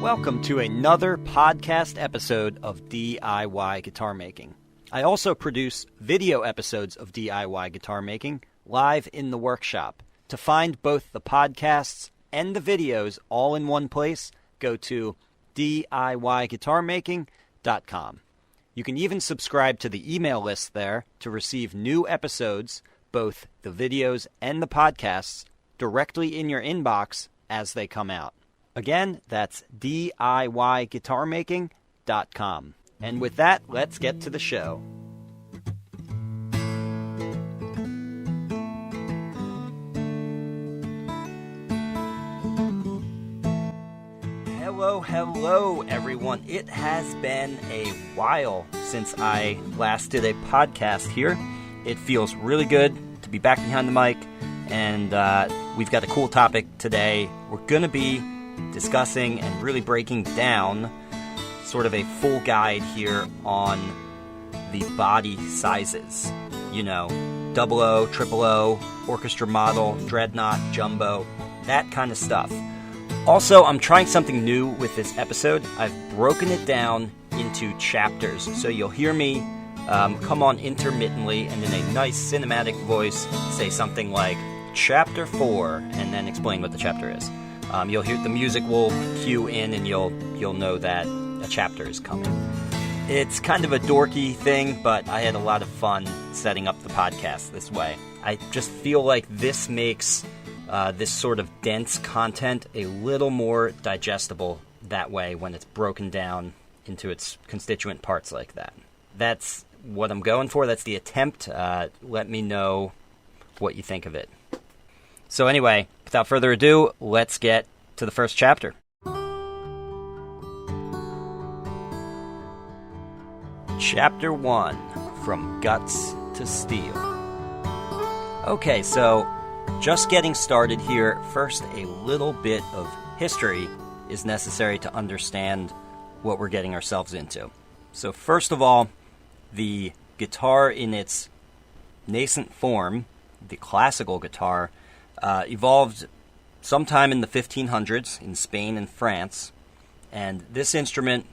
Welcome to another podcast episode of DIY Guitar Making. I also produce video episodes of DIY Guitar Making live in the workshop. To find both the podcasts and the videos all in one place, go to DIYguitarmaking.com. You can even subscribe to the email list there to receive new episodes, both the videos and the podcasts, directly in your inbox as they come out. Again, that's DIYguitarmaking.com. And with that, let's get to the show. Hello, everyone. It has been a while since I last did a podcast here. It feels really good to be back behind the mic, and we've got a cool topic today. We're going to be discussing and really breaking down sort of a full guide here on the body sizes. You know, 00, 000, Orchestra Model, Dreadnought, Jumbo, that kind of stuff. Also, I'm trying something new with this episode. I've broken it down into chapters, so you'll hear me come on intermittently and in a nice cinematic voice say something like Chapter 4, and then explain what the chapter is. You'll hear the music will cue in, and you'll know that a chapter is coming. It's kind of a dorky thing, but I had a lot of fun setting up the podcast this way. I just feel like this makes this sort of dense content a little more digestible that way when it's broken down into its constituent parts like that. That's what I'm going for. That's the attempt. Let me know what you think of it. So anyway, without further ado, let's get to the first chapter. Chapter 1, From Guts to Steel. Okay, so just getting started here. First, a little bit of history is necessary to understand what we're getting ourselves into. So first of all, the guitar in its nascent form, the classical guitar, evolved sometime in the 1500s in Spain and France. And this instrument,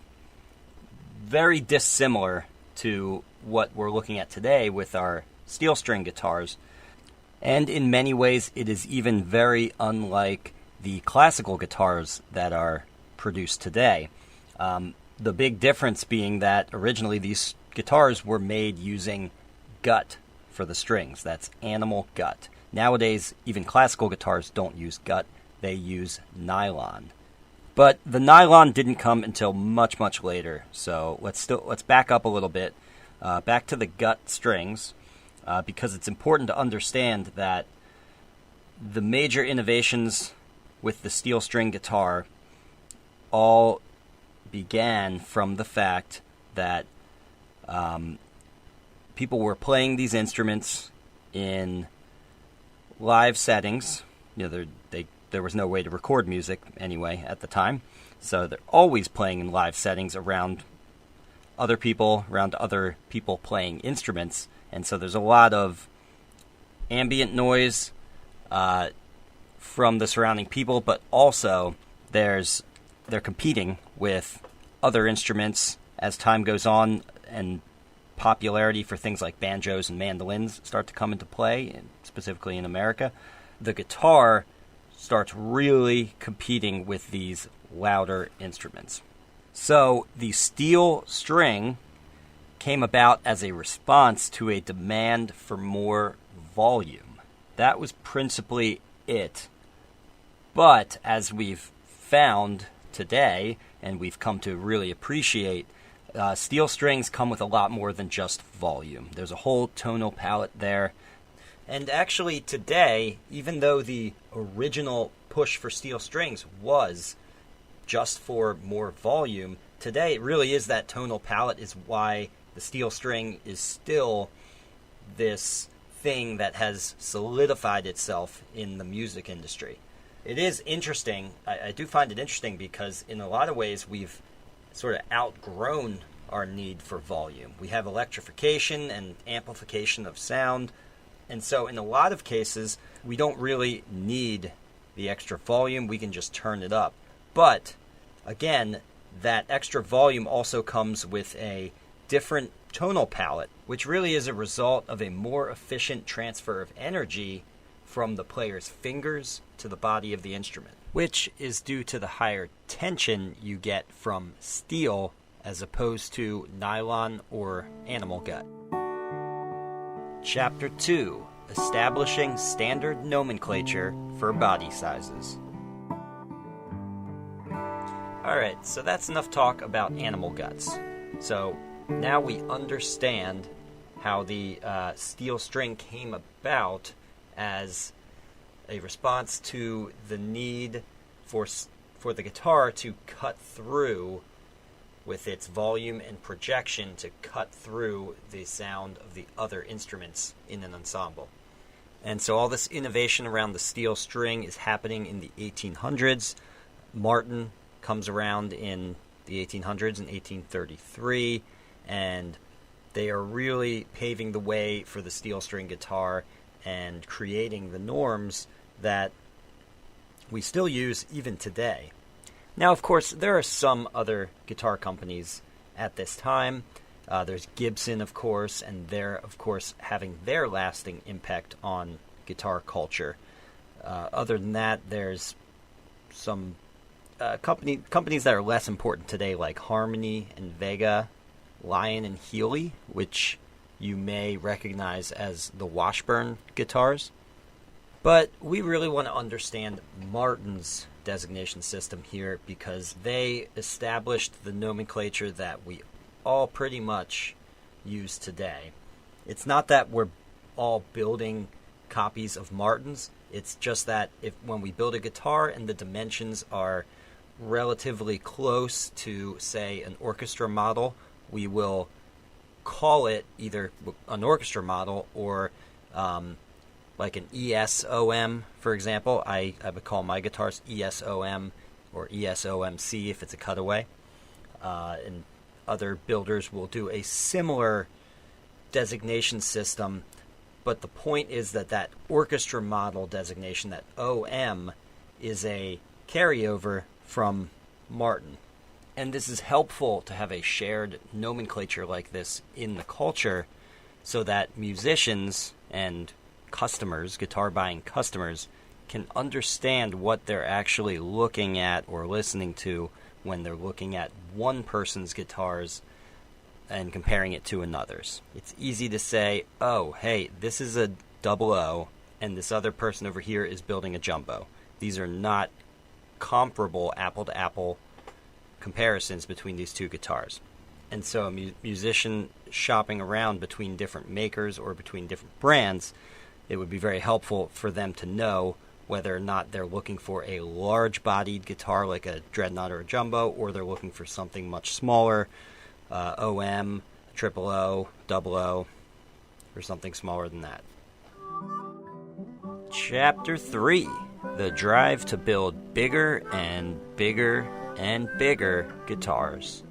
very dissimilar to what we're looking at today with our steel string guitars. And in many ways, it is even very unlike the classical guitars that are produced today. The big difference being that originally these guitars were made using gut for the strings. That's animal gut. Nowadays, even classical guitars don't use gut. They use nylon. But the nylon didn't come until much, much later. So let's back up a little bit. Back to the gut strings. Because it's important to understand that the major innovations with the steel string guitar all began from the fact that people were playing these instruments in live settings. You know, there was no way to record music anyway at the time, so they're always playing in live settings around other people playing instruments. And so there's a lot of ambient noise from the surrounding people, but also they're competing with other instruments as time goes on, and popularity for things like banjos and mandolins start to come into play, specifically in America. The guitar starts really competing with these louder instruments. So the steel string came about as a response to a demand for more volume. That was principally it. But as we've found today, and we've come to really appreciate, steel strings come with a lot more than just volume. There's a whole tonal palette there. And actually today, even though the original push for steel strings was just for more volume, today it really is that tonal palette is why the steel string is still this thing that has solidified itself in the music industry. It is interesting. I do find it interesting because in a lot of ways we've sort of outgrown our need for volume. We have electrification and amplification of sound, and so in a lot of cases we don't really need the extra volume. We can just turn it up. But Again, that extra volume also comes with a different tonal palette, which really is a result of a more efficient transfer of energy from the player's fingers to the body of the instrument, which is due to the higher tension you get from steel as opposed to nylon or animal gut. Chapter 2. Establishing standard nomenclature for body sizes. Alright, so that's enough talk about animal guts. So now we understand how the steel string came about as a response to the need for the guitar to cut through with its volume and projection to cut through the sound of the other instruments in an ensemble. And so all this innovation around the steel string is happening in the 1800s. Martin comes around in the 1800s in 1833, and they are really paving the way for the steel string guitar and creating the norms that we still use even today. Now, of course, there are some other guitar companies at this time. There's Gibson, of course, and they're, of course, having their lasting impact on guitar culture. Other than that, there's some companies that are less important today, like Harmony and Vega, Lion and Healy, which you may recognize as the Washburn guitars. But we really want to understand Martin's designation system here because they established the nomenclature that we all pretty much use today. It's not that we're all building copies of Martin's. It's just that when we build a guitar and the dimensions are relatively close to, say, an orchestra model, we will call it either an orchestra model or like an ESOM, for example. I would call my guitars ESOM or ESOMC if it's a cutaway. And other builders will do a similar designation system, but the point is that orchestra model designation, that OM, is a carryover from Martin. And this is helpful to have a shared nomenclature like this in the culture so that musicians and customers, guitar buying customers, can understand what they're actually looking at or listening to when they're looking at one person's guitars and comparing it to another's. It's easy to say, oh, hey, this is a double O, and this other person over here is building a jumbo. These are not comparable apple-to-apple comparisons between these two guitars. And so a musician shopping around between different makers or between different brands, it would be very helpful for them to know whether or not they're looking for a large-bodied guitar like a Dreadnought or a Jumbo, or they're looking for something much smaller, OM, triple O, double O, or something smaller than that. Chapter 3. The drive to build bigger and bigger and bigger guitars.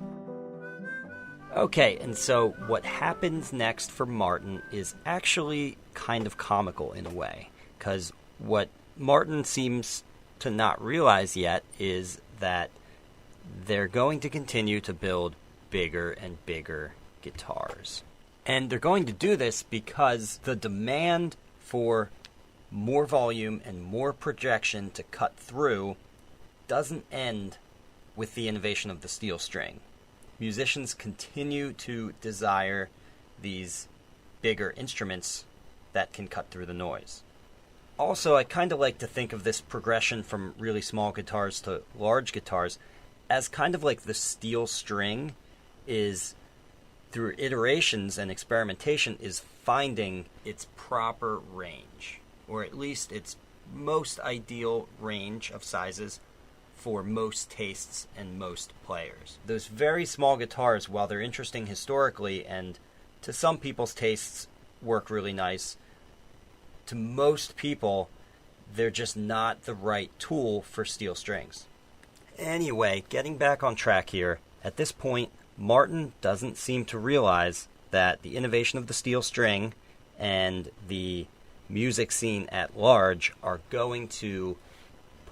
Okay, and so what happens next for Martin is actually kind of comical in a way, because what Martin seems to not realize yet is that they're going to continue to build bigger and bigger guitars. And they're going to do this because the demand for more volume and more projection to cut through doesn't end with the innovation of the steel string. Musicians continue to desire these bigger instruments that can cut through the noise. Also, I kind of like to think of this progression from really small guitars to large guitars as kind of like the steel string is, through iterations and experimentation, is finding its proper range, or at least its most ideal range of sizes for most tastes and most players. Those very small guitars, while they're interesting historically and to some people's tastes work really nice, to most people, they're just not the right tool for steel strings. Anyway, getting back on track here, at this point, Martin doesn't seem to realize that the innovation of the steel string and the music scene at large are going to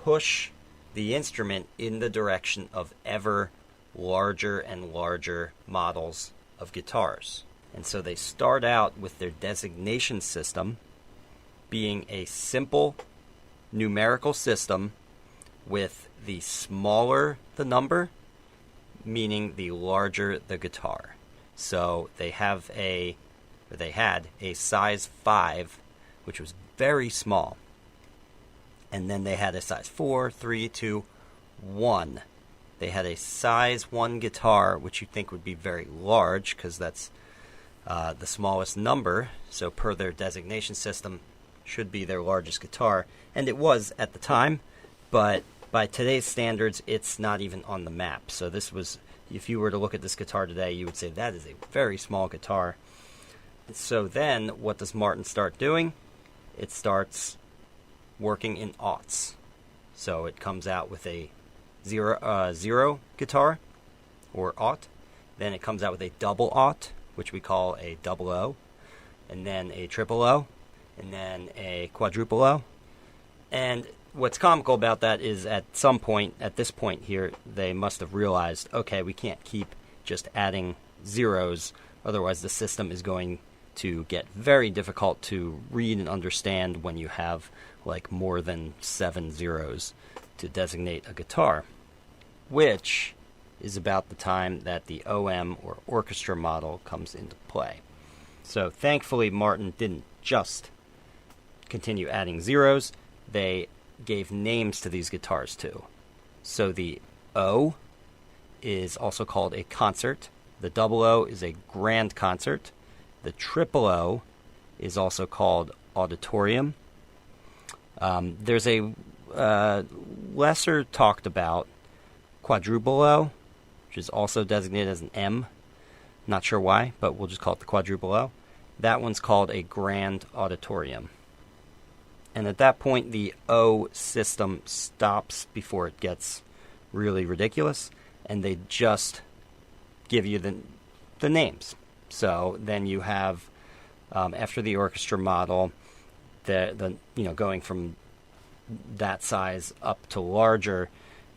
push the instrument in the direction of ever larger and larger models of guitars. And so they start out with their designation system being a simple numerical system with the smaller the number, meaning the larger the guitar. So they had a size 5, which was very small. And then they had a size 4, 3, 2, 1. They had a size 1 guitar, which you think would be very large because that's the smallest number. So per their designation system, should be their largest guitar. And it was at the time, but by today's standards, it's not even on the map. So this was, if you were to look at this guitar today, you would say that is a very small guitar. So then, what does Martin start doing? It starts working in aughts. So it comes out with a zero guitar, or aught. Then it comes out with a double aught, which we call a double O, and then a triple O, and then a quadruple O. And what's comical about that is at this point here, they must have realized, okay, we can't keep just adding zeros, otherwise the system is going to get very difficult to read and understand when you have like more than 7 zeros to designate a guitar, which is about the time that the OM, or orchestra model, comes into play. So thankfully Martin didn't just continue adding zeros, they gave names to these guitars too. So the O is also called a concert, the double O is a grand concert, the triple O is also called Auditorium. There's a lesser talked about quadruple O, which is also designated as an M. Not sure why, but we'll just call it the quadruple O. That one's called a grand auditorium. And at that point, the O system stops before it gets really ridiculous, and they just give you the names. So then you have, after the orchestra model, the going from that size up to larger,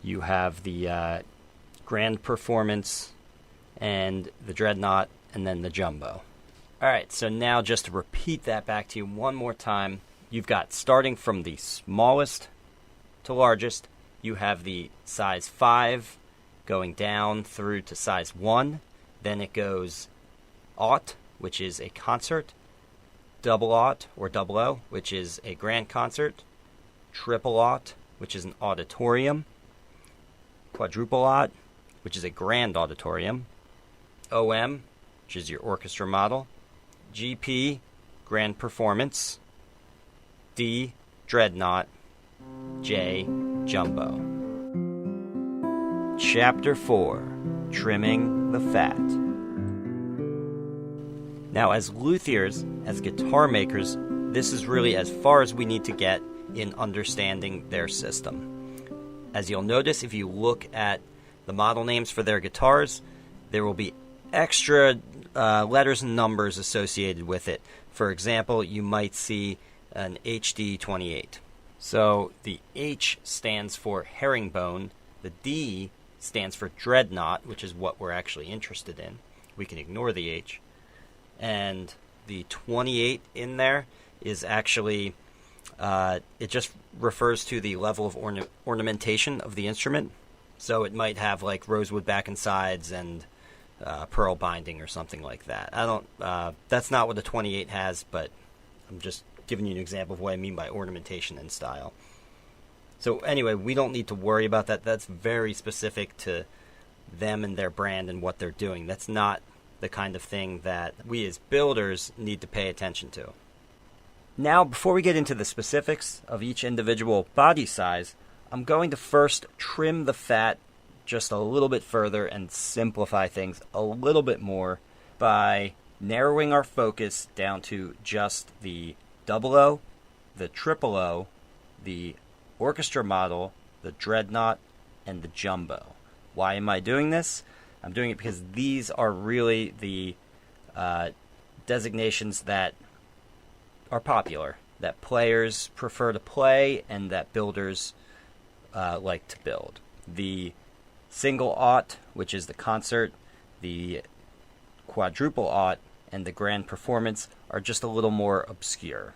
you have the grand performance and the Dreadnought and then the jumbo. All right, so now just to repeat that back to you one more time, you've got, starting from the smallest to largest, you have the size 5 going down through to size 1. Then it goes aught, which is a concert, double aught, or double O, which is a grand concert, triple aught, which is an auditorium, quadruple aught, which is a grand auditorium, OM, which is your orchestra model, GP, grand performance, D, Dreadnought, J, Jumbo. Chapter 4, Trimming the Fat. Now, as luthiers, as guitar makers, this is really as far as we need to get in understanding their system. As you'll notice, if you look at the model names for their guitars, there will be extra letters and numbers associated with it. For example, you might see an HD28. So the H stands for herringbone, the D stands for Dreadnought, which is what we're actually interested in. We can ignore the H. And the 28 in there is actually, it just refers to the level of ornamentation of the instrument. So it might have like rosewood back and sides and pearl binding or something like that. That's not what the 28 has, but I'm just giving you an example of what I mean by ornamentation and style. So anyway, we don't need to worry about that. That's very specific to them and their brand and what they're doing. That's not the kind of thing that we as builders need to pay attention to. Now, before we get into the specifics of each individual body size, I'm going to first trim the fat just a little bit further and simplify things a little bit more by narrowing our focus down to just the double O, the triple O, the orchestra model, the Dreadnought, and the jumbo. Why am I doing this? I'm doing it because these are really the designations that are popular, that players prefer to play, and that builders like to build. The single aught, which is the concert, the quadruple aught, and the grand performance are just a little more obscure.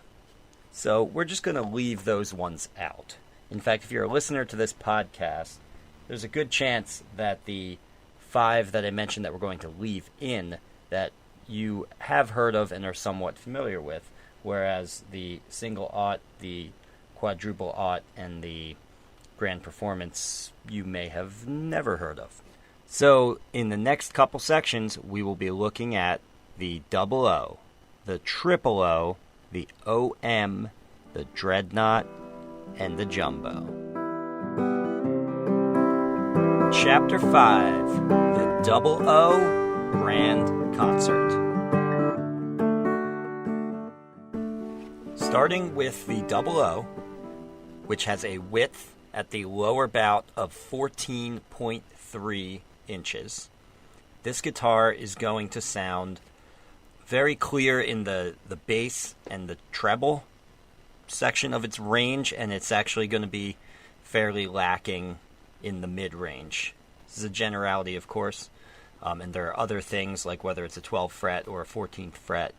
So we're just going to leave those ones out. In fact, if you're a listener to this podcast, there's a good chance that the 5 that I mentioned that we're going to leave in that you have heard of and are somewhat familiar with, whereas the single aught, the quadruple aught, and the grand performance you may have never heard of. So in the next couple sections, we will be looking at the double O, the triple O, the OM, the Dreadnought, and the Jumbo. Chapter 5, the Double O Grand Concert. Starting with the double O, which has a width at the lower bout of 14.3 inches. This guitar is going to sound very clear in the bass and the treble section of its range, and it's actually going to be fairly lacking in the mid-range. This is a generality, of course, and there are other things, like whether it's a 12th fret or a 14th fret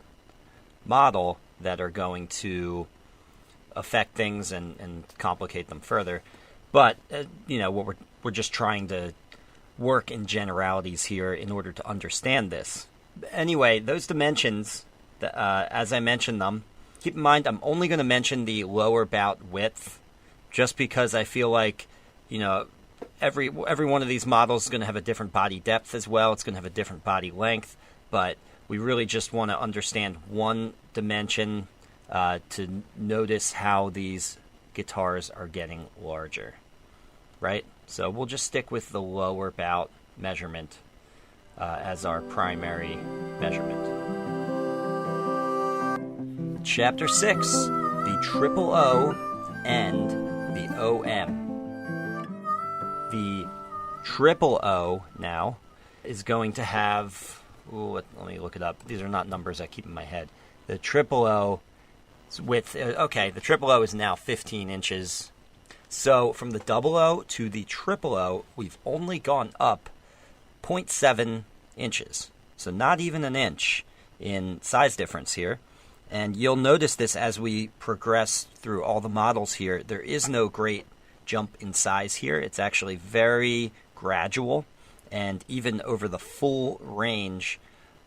model, that are going to affect things and complicate them further. But, what we're just trying to work in generalities here in order to understand this. Anyway, those dimensions, as I mentioned them, keep in mind I'm only going to mention the lower bout width, just because I feel like, every one of these models is going to have a different body depth as well. It's going to have a different body length, but we really just want to understand one dimension to notice how these guitars are getting larger, right? So we'll just stick with the lower bout measurement as our primary measurement. Chapter 6, the triple O and the OM. The triple O now is going to have, let me look it up. These are not numbers I keep in my head. The triple O width, the triple O is now 15 inches. So from the double O to the triple O, we've only gone up 0.7 inches. So not even an inch in size difference here. And you'll notice this as we progress through all the models here. There is no great jump in size here. It's actually very gradual. And even over the full range,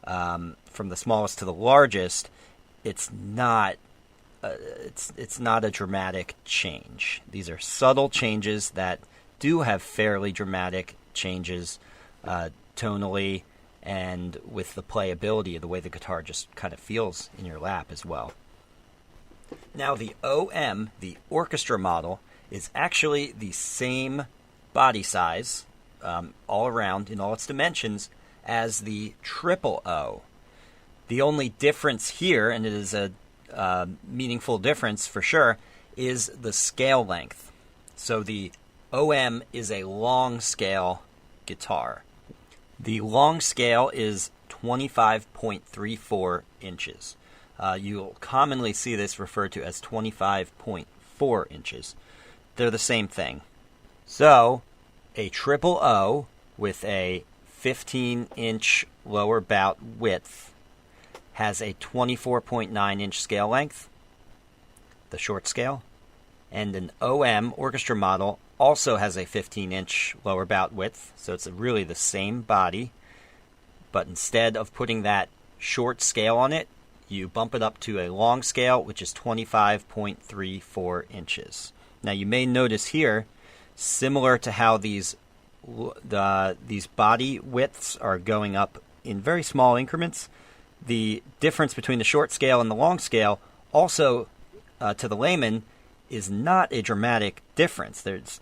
from the smallest to the largest, it's not a dramatic change. These are subtle changes that do have fairly dramatic changes tonally and with the playability of the way the guitar just kind of feels in your lap as well. Now the OM, the Orchestra Model, is actually the same body size all around in all its dimensions as the triple O. The only difference here, and it is a meaningful difference for sure, is the scale length. So the OM is a long scale guitar. The long scale is 25.34 inches. You'll commonly see this referred to as 25.4 inches. They're the same thing. So a triple O with a 15-inch lower bout width has a 24.9-inch scale length, the short scale, and an OM Orchestra Model also has a 15-inch lower bout width, so it's really the same body, but instead of putting that short scale on it, you bump it up to a long scale, which is 25.34 inches. Now you may notice here, similar to how these body widths are going up in very small increments, the difference between the short scale and the long scale also, to the layman, is not a dramatic difference. There's,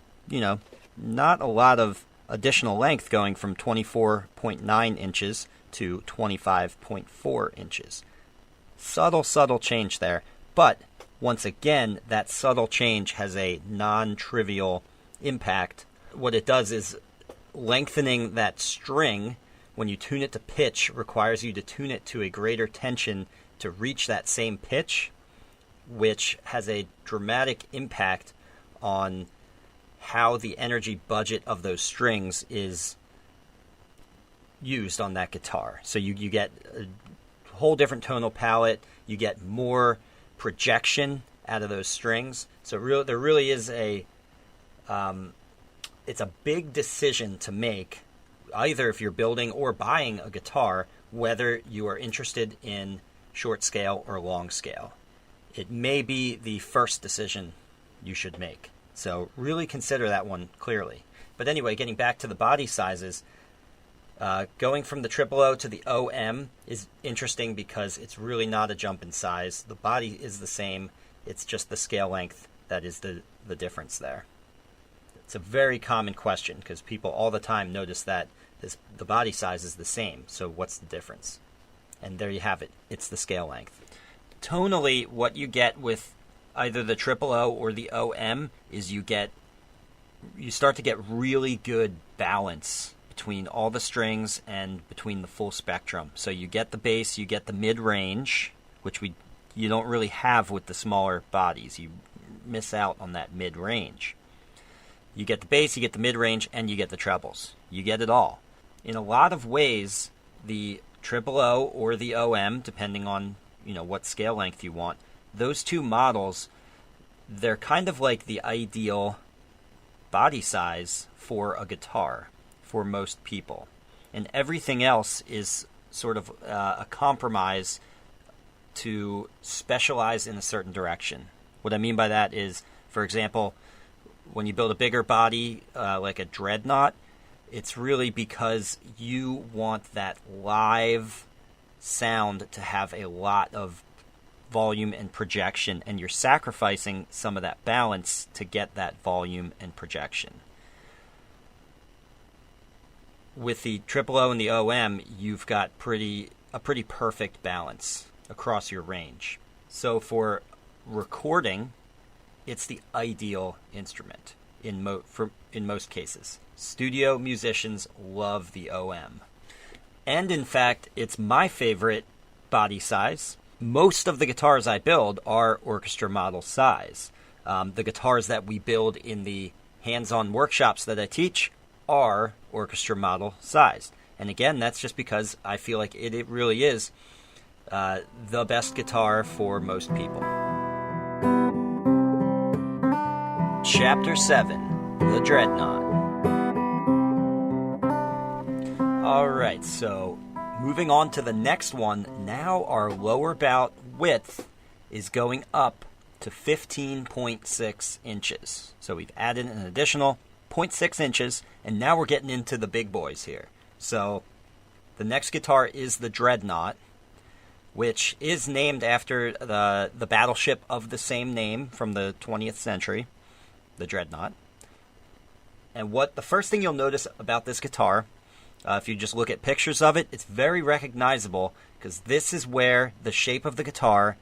not a lot of additional length going from 24.9 inches to 25.4 inches. Subtle change there. But, once again, that subtle change has a non-trivial impact. What it does is lengthening that string, when you tune it to pitch, requires you to tune it to a greater tension to reach that same pitch, which has a dramatic impact on how the energy budget of those strings is used on that guitar. So you get a whole different tonal palette, you get more projection out of those strings. So there really is it's a big decision to make, either if you're building or buying a guitar, whether you are interested in short scale or long scale. It may be the first decision you should make. So really consider that one clearly. But anyway, getting back to the body sizes, going from the triple O to the OM is interesting because it's really not a jump in size. The body is the same. It's just the scale length that is the difference there. It's a very common question because people all the time notice that the body size is the same. So what's the difference? And there you have it. It's the scale length. Tonally, what you get with either the triple O or the OM is you start to get really good balance between all the strings and between the full spectrum. So you get the bass, you get the mid-range, which you don't really have with the smaller bodies. You miss out on that mid-range. You get the bass, you get the mid-range, and you get the trebles. You get it all. In a lot of ways, the triple O or the OM, depending on what scale length you want, those two models, they're kind of like the ideal body size for a guitar for most people. And everything else is sort of a compromise to specialize in a certain direction. What I mean by that is, for example, when you build a bigger body like a Dreadnought, it's really because you want that live sound to have a lot of volume and projection, and you're sacrificing some of that balance to get that volume and projection. With the triple O and the OM, you've got a pretty perfect balance across your range. So for recording, it's the ideal instrument in most cases. Studio musicians love the OM. And in fact, it's my favorite body size. Most of the guitars I build are Orchestra Model size. The guitars that we build in the hands-on workshops that I teach are Orchestra Model size. And again, that's just because I feel like it really is the best guitar for most people. Chapter 7, the Dreadnought. Alright, so moving on to the next one, now our lower bout width is going up to 15.6 inches. So we've added an additional 0.6 inches, and now we're getting into the big boys here. So the next guitar is the Dreadnought, which is named after the battleship of the same name from the 20th century, the Dreadnought. And the first thing you'll notice about this guitar, if you just look at pictures of it, it's very recognizable because this is where the shape of the guitar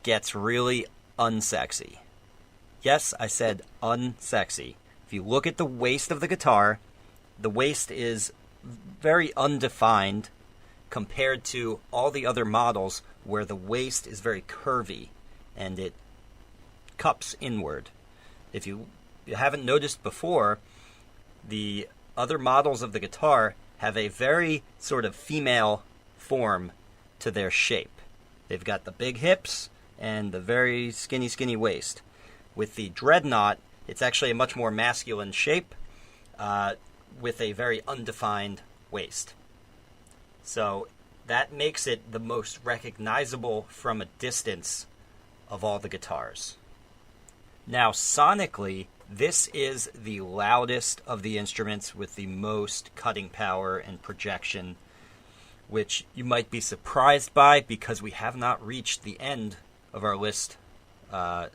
gets really unsexy. Yes, I said unsexy. If you look at the waist of the guitar, the waist is very undefined compared to all the other models where the waist is very curvy and it cups inward. If you haven't noticed before, the other models of the guitar have a very sort of female form to their shape. They've got the big hips and the very skinny waist. With the Dreadnought, it's actually a much more masculine shape with a very undefined waist. So that makes it the most recognizable from a distance of all the guitars. Now, sonically, this is the loudest of the instruments with the most cutting power and projection, which you might be surprised by because we have not reached the end of our list, our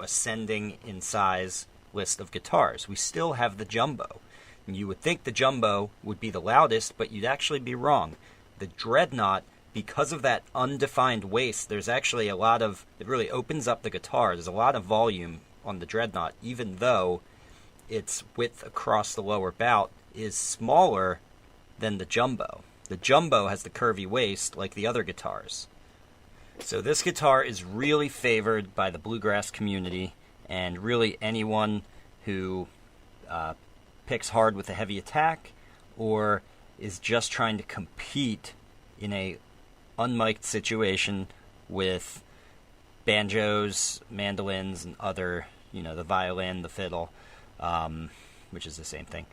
ascending in size list of guitars. We still have the Jumbo. And you would think the Jumbo would be the loudest, but you'd actually be wrong. The Dreadnought, because of that undefined waist, there's actually it really opens up the guitar. There's a lot of volume on the Dreadnought, even though its width across the lower bout is smaller than the Jumbo. The Jumbo has the curvy waist like the other guitars. So this guitar is really favored by the bluegrass community and really anyone who picks hard with a heavy attack, or is just trying to compete in a unmiked situation with banjos, mandolins, and other, the violin, the fiddle, which is the same thing,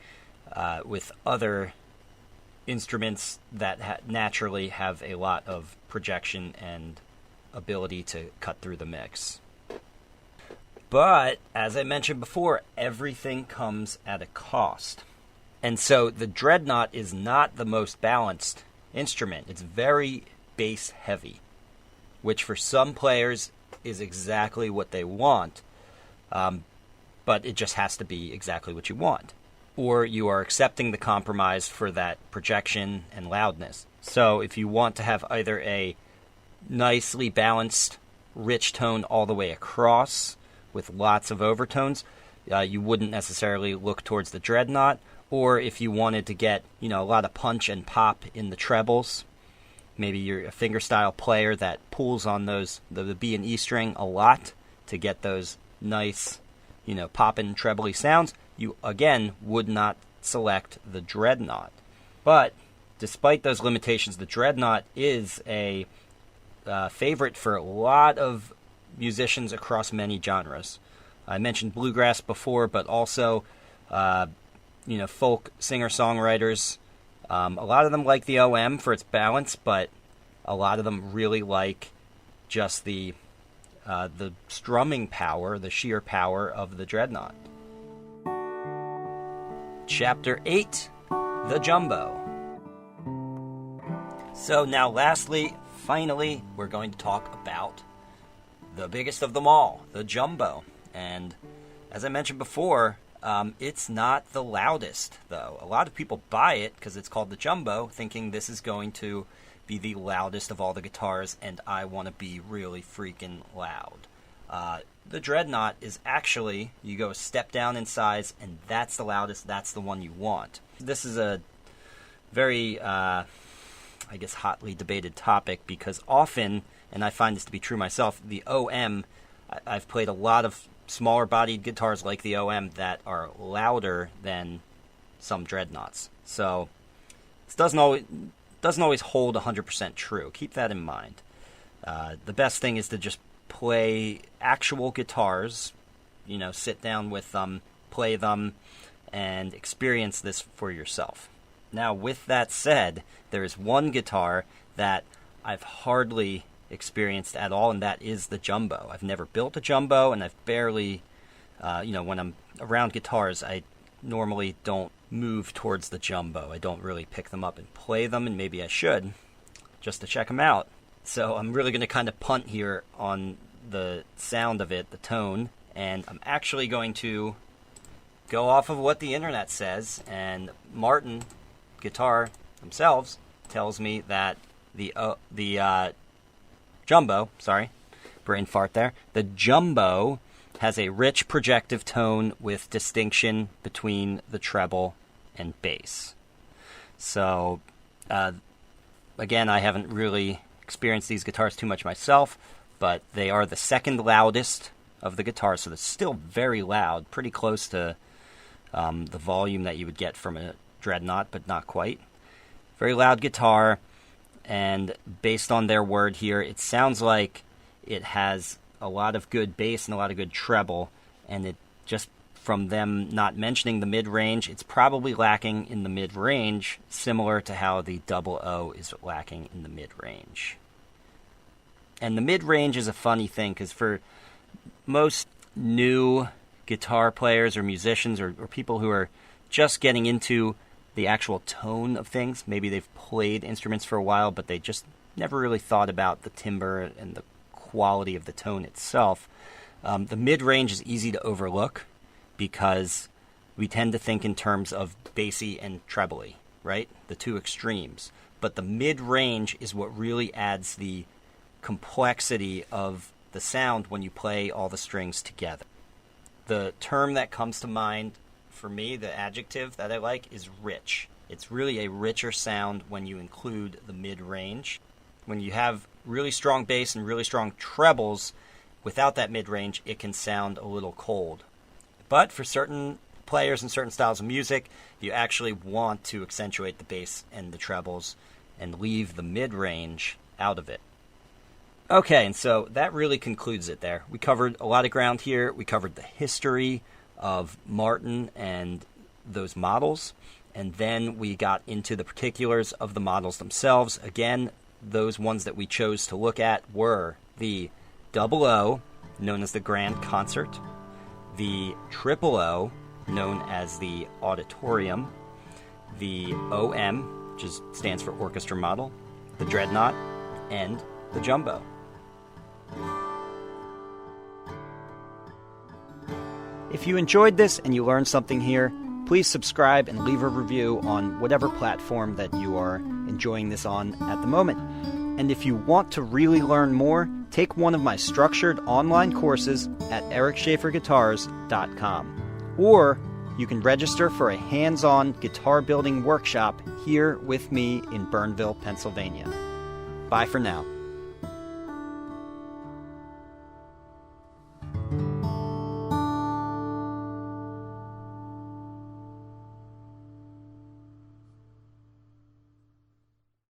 with other instruments that naturally have a lot of projection and ability to cut through the mix. But, as I mentioned before, everything comes at a cost. And so the Dreadnought is not the most balanced instrument. It's very bass heavy, which for some players is exactly what they want, but it just has to be exactly what you want. Or you are accepting the compromise for that projection and loudness. So if you want to have either a nicely balanced, rich tone all the way across with lots of overtones, you wouldn't necessarily look towards the Dreadnought. Or if you wanted to get, a lot of punch and pop in the trebles, maybe you're a fingerstyle player that pulls on those, the B and E string a lot to get those nice, poppin' trebly sounds, you, again, would not select the Dreadnought. But despite those limitations, the Dreadnought is a favorite for a lot of musicians across many genres. I mentioned bluegrass before, but also folk singer-songwriters. A lot of them like the OM for its balance, but a lot of them really like just the strumming power, the sheer power of the Dreadnought. Chapter 8, the Jumbo. So now lastly, finally, we're going to talk about the biggest of them all, the Jumbo. And as I mentioned before, it's not the loudest, though. A lot of people buy it because it's called the Jumbo, thinking this is going to be the loudest of all the guitars, and I want to be really freaking loud. The Dreadnought is actually, you go a step down in size, and that's the loudest, that's the one you want. This is a very, hotly debated topic, because often, and I find this to be true myself, the OM, I've played a lot of smaller-bodied guitars like the OM that are louder than some Dreadnoughts. So this doesn't always hold 100% true. Keep that in mind. The best thing is to just play actual guitars, sit down with them, play them, and experience this for yourself. Now, with that said, there is one guitar that I've hardly experienced at all, and that is the Jumbo. I've never built a Jumbo, and I've barely, when I'm around guitars, I normally don't move towards the Jumbo. I don't really pick them up and play them, and maybe I should, just to check them out. So I'm really going to kind of punt here on the sound of it, the tone, and I'm actually going to go off of what the internet says, and Martin Guitar themselves tells me that the Jumbo, brain fart there, the Jumbo has a rich projective tone with distinction between the treble and bass. So, again, I haven't really experienced these guitars too much myself, but they are the second loudest of the guitars, so they're still very loud, pretty close to the volume that you would get from a Dreadnought, but not quite. Very loud guitar, and based on their word here, it sounds like it has a lot of good bass and a lot of good treble, and it just from them not mentioning the mid-range, it's probably lacking in the mid-range, similar to how the Double O is lacking in the mid-range. And the mid-range is a funny thing, because for most new guitar players or musicians or people who are just getting into the actual tone of things, maybe they've played instruments for a while, but they just never really thought about the timbre and the quality of the tone itself. The mid-range is easy to overlook because we tend to think in terms of bassy and trebly, right? The two extremes. But the mid-range is what really adds the complexity of the sound when you play all the strings together. The term that comes to mind for me, the adjective that I like, is rich. It's really a richer sound when you include the mid-range. When you have really strong bass and really strong trebles, without that mid-range, it can sound a little cold. But for certain players and certain styles of music, you actually want to accentuate the bass and the trebles and leave the mid-range out of it. Okay, and so that really concludes it there. We covered a lot of ground here. We covered the history of Martin and those models, and then we got into the particulars of the models themselves. Again, those ones that we chose to look at were the 00, known as the Grand Concert, the 000, known as the Auditorium, the OM, which stands for Orchestra Model, the Dreadnought, and the Jumbo. If you enjoyed this and you learned something here, please subscribe and leave a review on whatever platform that you are enjoying this on at the moment. And if you want to really learn more, take one of my structured online courses at ericschaferguitars.com. Or you can register for a hands-on guitar building workshop here with me in Burnville, Pennsylvania. Bye for now.